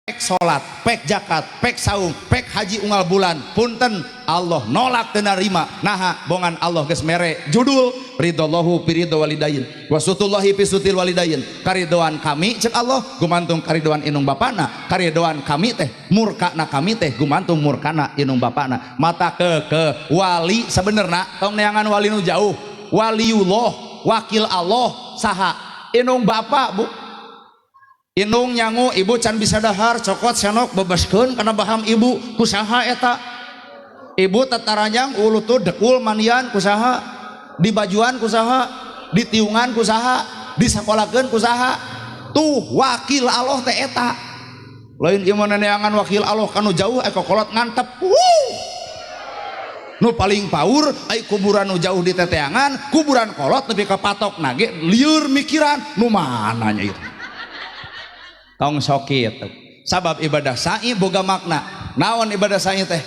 pek salat, pek zakat, pek saum, pek haji unggal bulan, punten Allah nolak teu narima. Naha bongan Allah geus mere judul ridallahu fi ridha walidain wa sutullahi fi sutil walidain. Karidoan kami cek Allah gumantung karidoan inung bapana, karidoan kami teh murkana kami teh gumantung murkana inung bapana. Mata ke wali sebenarnya tong neangan wali nu jauh, waliullah wakil Allah saha inung bapa bu. Inung nyangu ibu can bisa dahar cokot senok bebaskeun karena baham ibu kusaha eta ibu tataranyang ulu tuh dekul manian kusaha di bajuan kusaha di tiungan kusaha di sakolakeun kusaha tuh wakil Allah teh eta lain ieu neangan wakil Allah kanu jauh eko kolot ngantep nu paling paur ai kuburan nu jauh di teteangan kuburan kolot nepi ka patok nage lieur mikiran nu mana nya itu tong sokit sabab ibadah sa'i boga makna naon ibadah sa'i teh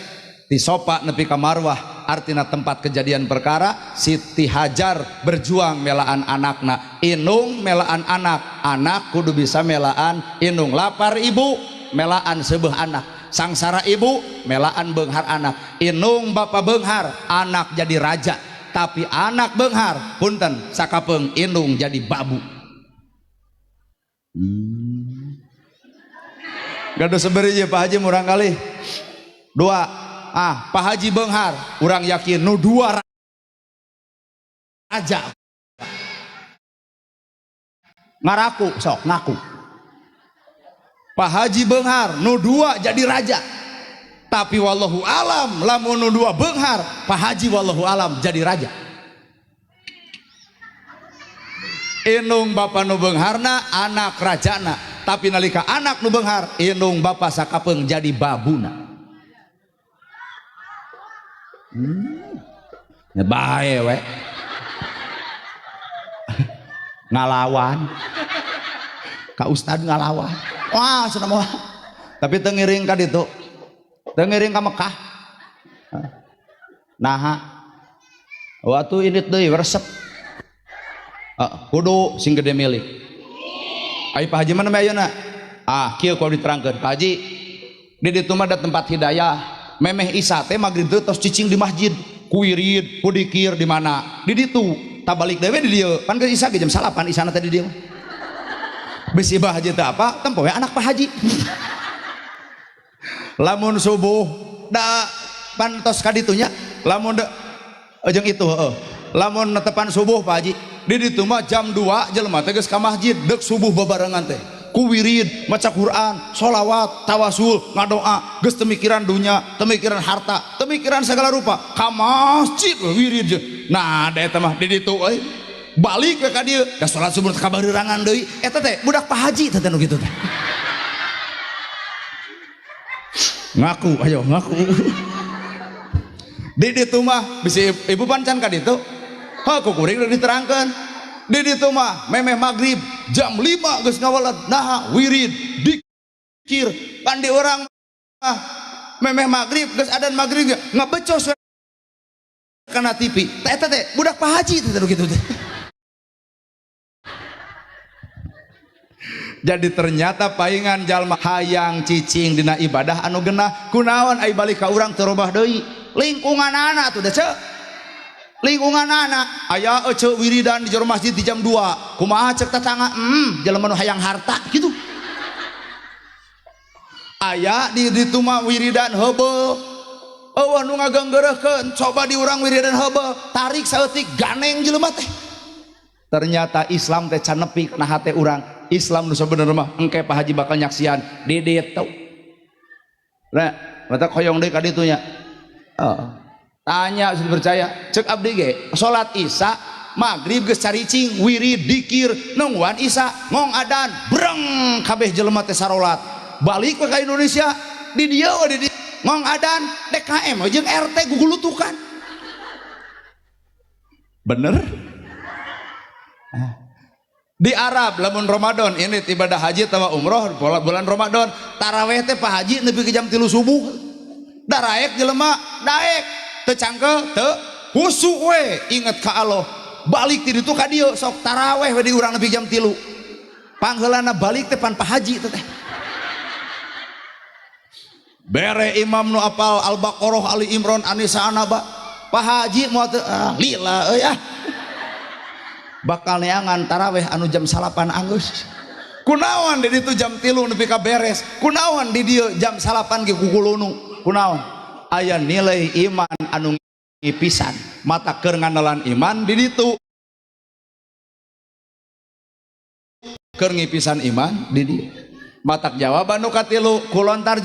disopa nepi ka marwah artina tempat kejadian perkara Siti Hajar berjuang melaan anakna inung melaan anak kudu bisa melaan inung lapar ibu melaan sebuah anak sangsara ibu melaan beunghar anak inung bapa beunghar anak jadi raja tapi anak beunghar punten sakapeung inung jadi babu. Gaduh seberi je Pak Haji murang kali dua Pak Haji beunghar urang yakin nu dua raja ngaraku sok ngaku Pak Haji beunghar nu dua jadi raja tapi wallahu alam lamun nu dua beunghar Pak Haji wallahu alam jadi raja inung bapa nu beungharna anak rajana tapi nalika anak nu beunghar inung bapa sakapeung jadi babuna nya bae we ngalawan ka ustad ngalawan wah cenah moal tapi teu ngiring ka ditu teu ngiring ka Mekah naha waktu ini deui resep kudu sing gede milik ai Pak Haji mana ayeuna kieu kudu diterangkeun Pak Haji di ditu mah ada tempat hidayah memeh isa teh magrib teh tos cicing di masjid kuirid kudikir di mana di ditu tabalik dewe di dieu pan geus isa ge jam 8 isana teh di dieu bisi Pak Haji teh apa tempo we anak Pak Haji lamun subuh da pan tos ka ditu nya lamun jeung itu lamun netepan subuh Pak Haji di ditu mah jam 2 jelema teh geus ka masjid deuk subuh babarengan teh ku wirid maca Quran sholawat tawasul ngadoa geus teu mikiran dunya teu mikiran harta teu mikiran segala rupa ka masjid wirid je nah da eta mah di ditu euy balik ka dieu da salat subuh ka barerangan deui eta teh budak Pak Haji teh nu kitu teh ngaku ayo ngaku di ditu mah bisi ibu pancan ka ditu kukuring udah diterangkan di ditu mah memeh maghrib jam 5 geus ngawalad nah wirid dikir kan di orang mah memeh maghrib geus adan maghrib ngabecos kana TV teh eta teh budak Pak Haji teh kitu teh jadi ternyata paingan jalma hayang cicing dina ibadah anu genah kunaon ai balik ka urang teu robah deui lingkunganana tuh da ceu lingkungan anak aya ece wiridan di jero masjid di jam 2 kumaha cek tetangga jelema nu hayang harta gitu aya di ditu mah wiridan heubeul eueuh nu ngagenggeureuhkeun coba di urang wiridan heubeul tarik saeutik ganeng jelema teh ternyata Islam teh can nepi kana hate urang Islam nu sabenerna mah engke Pak Haji bakal nyaksian di ditu nah mata koyong deui ka ditu nya tanya sudah percaya cek abdi ge salat isya maghrib geus caricing wirid dikir nungguan isya ngong adan breng kabeh jelema teh sarolat balik ka Indonesia di dieu di ngong adan DKM jeung RT gugulutukan bener di Arab lamun Ramadan ini ibadah haji atau umroh bulan Ramadan taraweh teh Pak Haji nepi ke jam 3 subuh daraek jelema daek teu cangkel teu husuk we inget ka Allah balik ti ditu ka dieu sok taraweh we di urang nepi jam 3 pangheulana balik teh pan Pak Haji teh bere imam nu apal Al-Baqarah Ali Imran An-Nisa An-Naba Pak Haji mau lila ya bakal neangan taraweh anu jam 8 anggus kunaon di ditu jam 3 nepi ka beres kunaon di dieu jam 8 ge kukulunu kunaon aya nilai iman anu pisan mata keur nganalan iman di ditu keur ngipisan iman di dieu matak jawaban nu katilu ku lontar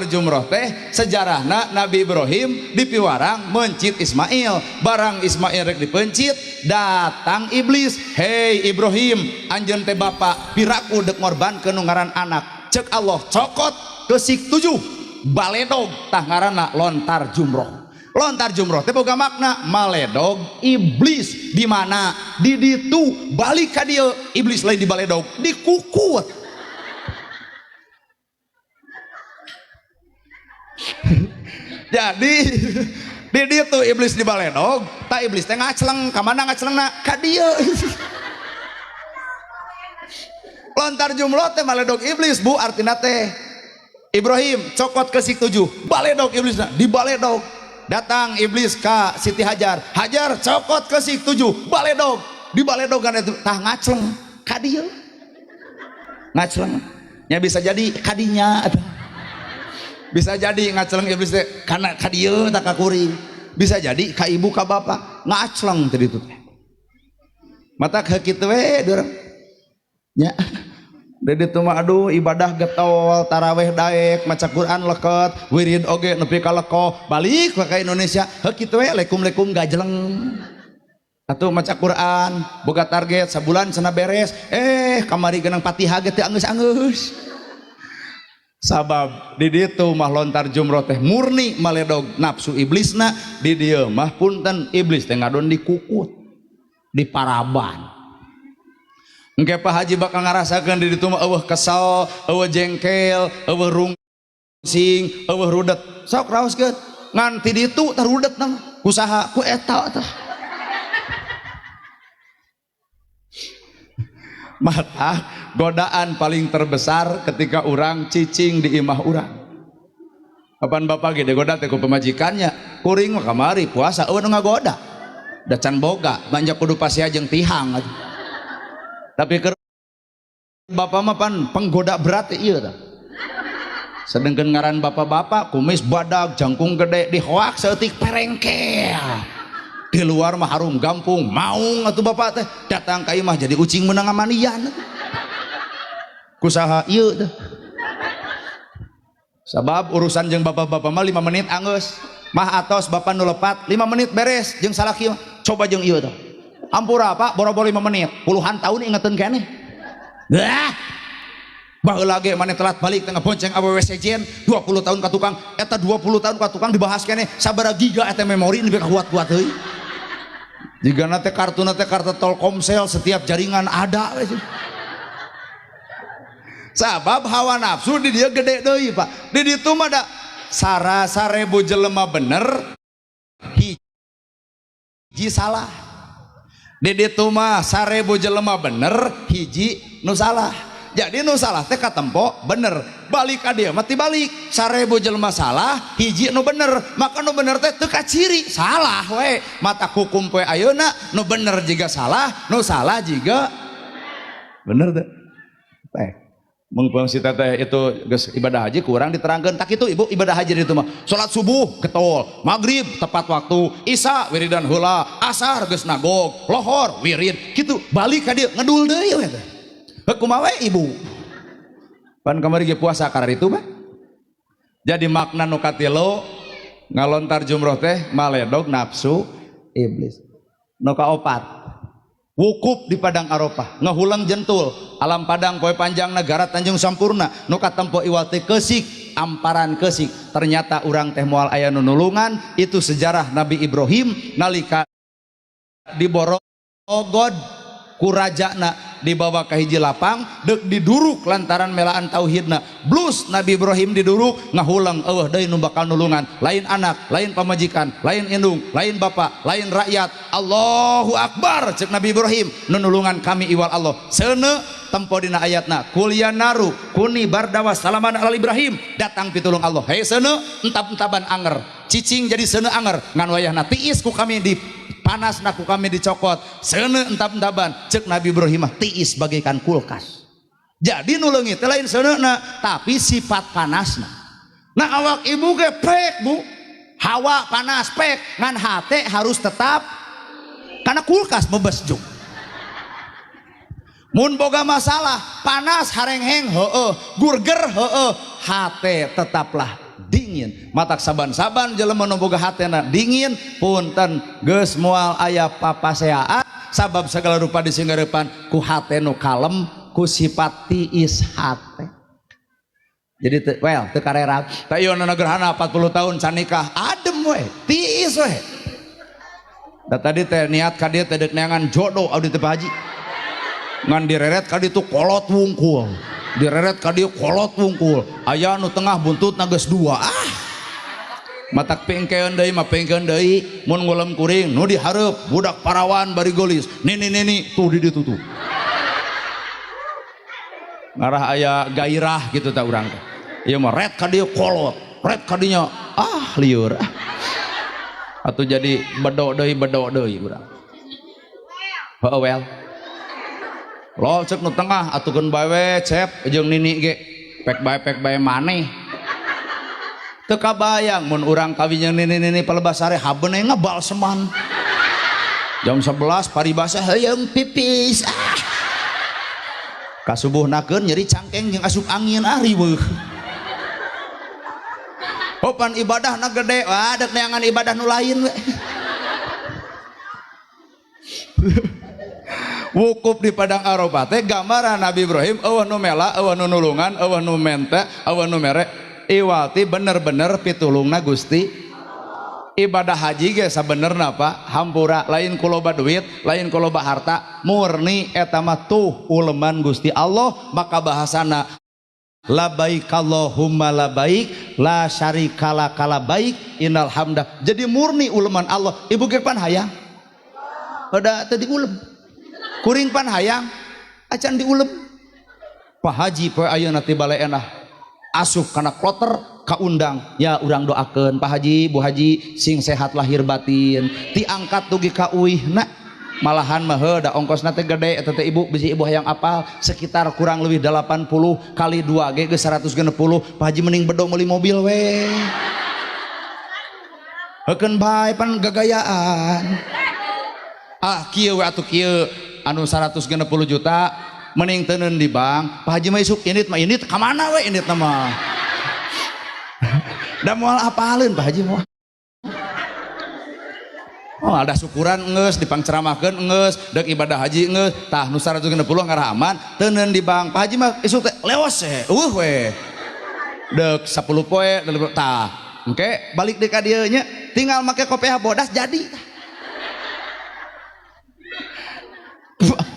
jumroh teh sejarahna Nabi Ibrahim dipiwarang mencit Ismail barang Ismail rek dipencit datang iblis hei Ibrahim anjeun teh bapa piraku dek ngorbankeun nu ngaran anak cek Allah cokot keusik 7 baledog tah ngaranna lontar jumroh teh boga makna maledog iblis di mana di ditu balik ka dieu iblis lain di baledog dikukut jadi di ditu iblis di baledog tak iblis teh ngacleng ka mana ngaclengna ka dieu lontar jumroh teh maledog iblis bu artina teh Ibrahim cokot ke si 7 baledog iblisna di baledog datang iblis ka Siti Hajar cokot ke si 7 baledog di baledogan itu tah ngacleng ka dieu ngacleng nya bisa jadi kadinya bisa jadi ngacleng iblis teh kana ka dieu tak ka kuring bisa jadi ka ibu ka bapak ngacleng teh ditu teh mata kitu we durang nya dari itu mah aduh ibadah getol taraweh daek maca Quran leket wirid oge nepi ka leko balik ka Indonesia heuh kitu we lekum gajeleng atuh maca Quran boga target sabulan cenah beres kamari geunang Fatihah ge teu anggeus sabab di ditu mah lontar jumroh teh murni maledog nafsu iblisna di dieu mah punten iblis teh ngadon dikukut di paraban engke Pak Haji bakal ngarasakeun di ditu mah eueuh kesel eueuh jengkel eueuh rungsing eueuh rudet sok raoskeun ngan ti ditu teh rudet nang kusaha ku eta tah mata godaan paling terbesar ketika orang cicing di imah orang kapan bapak gede goda teh ku pemajikannya kuring mah kamari puasa eueuh nu ngagoda da can boga manja kudu pasia jeung tihang tapi keur bapak mah pan penggoda berat ieu tah sedengkeun ngaran bapak-bapak kumis badag jangkung gede dihoak seutik perengkel di luar mah harum gampung maung atuh bapak teh datang ka imah jadi ucing menang amanian kusaha ieu teh sabab urusan jeung bapak-bapak mah 5 menit anggeus mah atos bapak nu lepat 5 menit beres jeung salaki coba jeung ieu teh ampura Pak boro-boro 5 menit puluhan tahun ingeteun keneh baheula ge maneh telat balik tengah bonceng awewe sejen 20 tahun ka tukang eta 20 tahun ka tukang dibahas keneh sabaraha giga eta memori nepi ka kuat-kuat euy jika nate kartu Telkomsel setiap jaringan ada sabab hawa nafsu di dia gede deui Pak di ditu mah da sarasarebu jelema bener hiji salah di ditu mah 1000 jelema bener hiji nu salah jadi nu salah teh katempo bener balik ka dieu mah tibalik 1000 jelema salah hiji nu bener maka nu bener teh teu kaciri salah we mata hukum poe ayeuna nu bener jiga salah nu salah jiga bener teh mun sita teh itu geus ibadah haji kurang diterangkeun tak kitu ibu ibadah haji itu mah salat subuh getol maghrib tepat waktu isya wiridan heula asar geus nagog lohor wirid kitu balik ka dieu ngedul deui we teh kumaha we ibu pan kamari ge puasa karar itu mah jadi makna nu katilu ngalontar jumroh teh maledog nafsu iblis nu kaopat wukuf di padang Arafah ngahulang jentul alam padang poe panjang negara Tanjung Sampurna nu katempo iwal teh keusik amparan keusik ternyata urang teh moal aya nu nulungan itu sejarah Nabi Ibrahim nalika diborogod ku rajana dibawa ke hiji lapang dek diduruk lantaran melaan tauhidna blus Nabi Ibrahim diduruk ngahulang eueuh deui nu bakal nulungan lain anak lain pamajikan lain indung lain bapak lain rakyat Allahu Akbar cek Nabi Ibrahim nu nulungan kami iwal Allah seuneu tempo dina ayatna kuliah naru kuni bardawa salaman ala Ibrahim datang pitulung Allah hei seuneu entap-entaban anger cicing jadi seuneu anger ngan wayahna tiis ku kami di panas ku kami dicokot seuneu entap-entaban cek Nabi Ibrahim tiis bagaikan kulkas jadi nu leungit teh lain seuneuna tapi sifat panasna nah awak ibu ge pek bu hawa panas pek ngan hate harus tetap karena kulkas membesjuk mun boga masalah panas harengheng heueuh gurger heueuh hate tetaplah dingin matak saban-saban jelema nu boga hatena dingin punten geus moal aya papaseaan sabab segala rupa disinggareupan ku hate nu kalem ku sifat tiis hate jadi teu karera ta ieu na gerhana 40 tahun can nikah adem we tiis we da tadi teh niat ka dieu teh deuk neangan jodoh abdi teh Pak Haji ngan direret ka ditu kolot wungkul direret ka dieu kolot wungkul aya nu tengah buntutna geus 2 matak pengkeun deui mah pengkeun deui mun ngulem kuring nu dihareup budak parawan bari gelis nini tuh di ditu tuh ngarah aya gairah gitu ta urang teh ieu mah ret ka dieu kolot ret ka dinya lieur atuh jadi bedo deui urang heueuh wel lo cek nu tengah atukeun bae cep jeung nini ge pek bae maneh teu kabayang mun urang kawin jeung nini palebas sare habene ngebal seman jam 11 paribasa hayang pipis kasubuhnakeun nyeri cangkeng jeung asup angin riweuh hopan ibadahna gede deuk neangan ibadah nu lain we wukuf di padang Arafah teh gambaran Nabi Ibrahim eueuh nu mela eueuh nu nulungan eueuh nu mente eueuh nu mere iwati bener-bener pitulungna Gusti ibadah haji ge sabenerna Pak hampura lain kuloba duit lain kuloba harta murni eta mah tuh uleman Gusti Allah maka bahasana labaik Allahumma labaik la syarikala kalabaik innal hamda jadi murni uleman Allah ibu ge pan hayang pada teu diulem kuring pan hayang acan diulem Pak Haji poe ayeuna ti baleena asup kana kloter kaundang ya urang doakeun Pak Haji Bu Haji sing sehat lahir batin diangkat dugi ka uihna malahan mah da ongkosna teh gede eta teh ibu bisi ibu hayang apal sekitar kurang lebih 80 kali 2 ge geus 160 Pak Haji mending bedo meuli mobil we heukeun bae pan gagayaan kieu we atuh kieu anu 160 juta mending teuneun di bank Pak Haji mah isuk init mah init ka mana we init mah da moal apaleun Pak Haji mah ada syukuran geus dipangceramahkeun geus deuk ibadah haji geus tah nu 160 ngarah aman teuneun di bank Pak Haji mah isuk teh leos we deuk 10 poe tah engke balik deui ka dieu nya tinggal make kopiah bodas jadi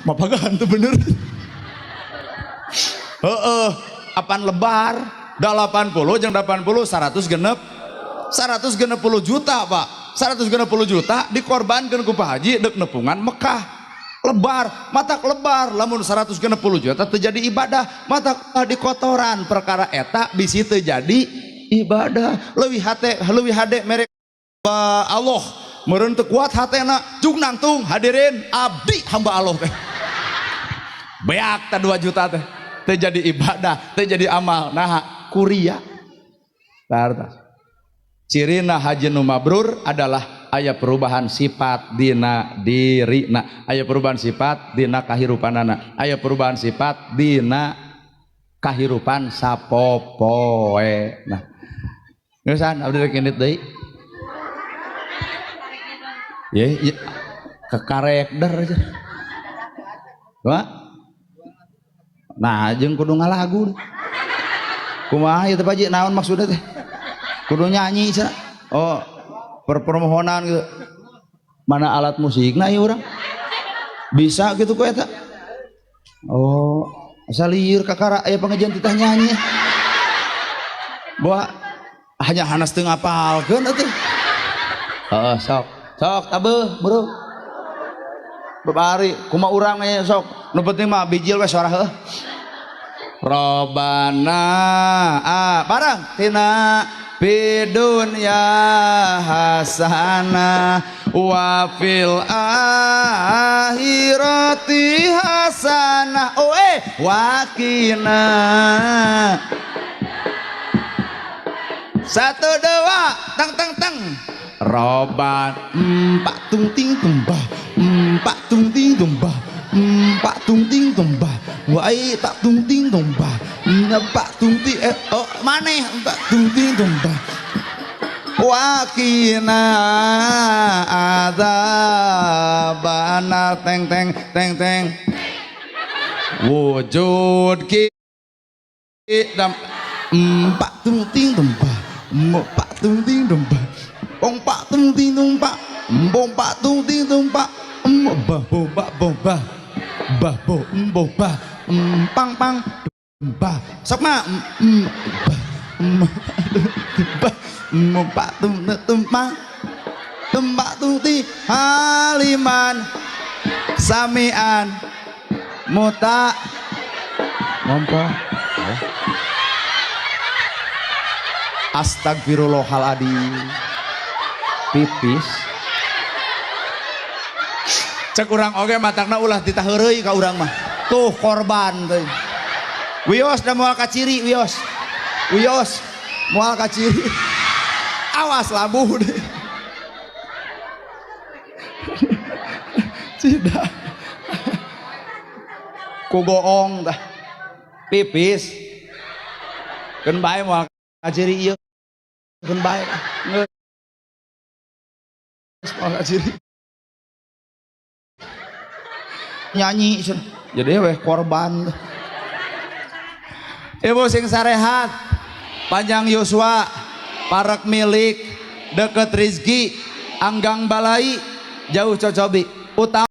mapagan tuh bener apan lebar 80 jeung 80 100 genep 160 juta Pak 160 juta dikorbankeun ku Pak Haji deuk nepungan Mekah lebar matak lebar lamun 160 juta terjadi ibadah matak di kotoran perkara eta bisi teu jadi ibadah leuwih hade merek Allah meureun teu kuat hatena jug nangtung hadirin abdi hamba Allah teh beak ta 2 juta teh teu jadi ibadah teu jadi amal nah kuria tarta cirina haji nu mabrur adalah aya perubahan sifat dina dirina aya perubahan sifat dina kahirupanana aya perubahan sifat dina kahirupan sapopoe nah ngeusan abdi rek indit deui ye kekarek der aja nah jeung kudu ngalagu kumaha ieu teh Pak Haji naon maksudna teh kudu nyanyi cenah oh permohonan gitu mana alat musikna ieu urang bisa gitu ku eta oh asal lieur kakara aya pengajian titah nyanyi bawa hanya hanas teu ngapalkeun atuh heeh sok tabeuh bro bebari kuma urang nya sok nu penting mah bijil we suara heuh Robana barang tina bidunya hasanah wa fil akhirati hasanah wakina satu dua teng teng teng Roban empat tung ting tumbah empat tung ting tumbah empat tung ting tumbah wai tak tung ting tumbah empat tung ting maneh empat tung ting tumbah wakina adzabana teng teng teng teng wujud kita empat tung ting tumbah empat tung ting tumbah empat tung ting tumbah empat tung ting tumbah bah pang pang bah sok mah empat tung tumbah tembak tung ti haliman samian muta ngompo astagfirullahaladzim pipis cek urang oge matakna ulah ditaheureuy ka urang mah tuh korban teh wios da moal ka ciri wios moal ka ciri awas labuh deh cida ku goong tah pipis keun bae moal ka ciri ieu keun bae geus moal ka ciri nyanyi jadi weh korban ibu sing sarehat panjang Yuswa parek milik deket rizki anggang balai jauh cocobi utama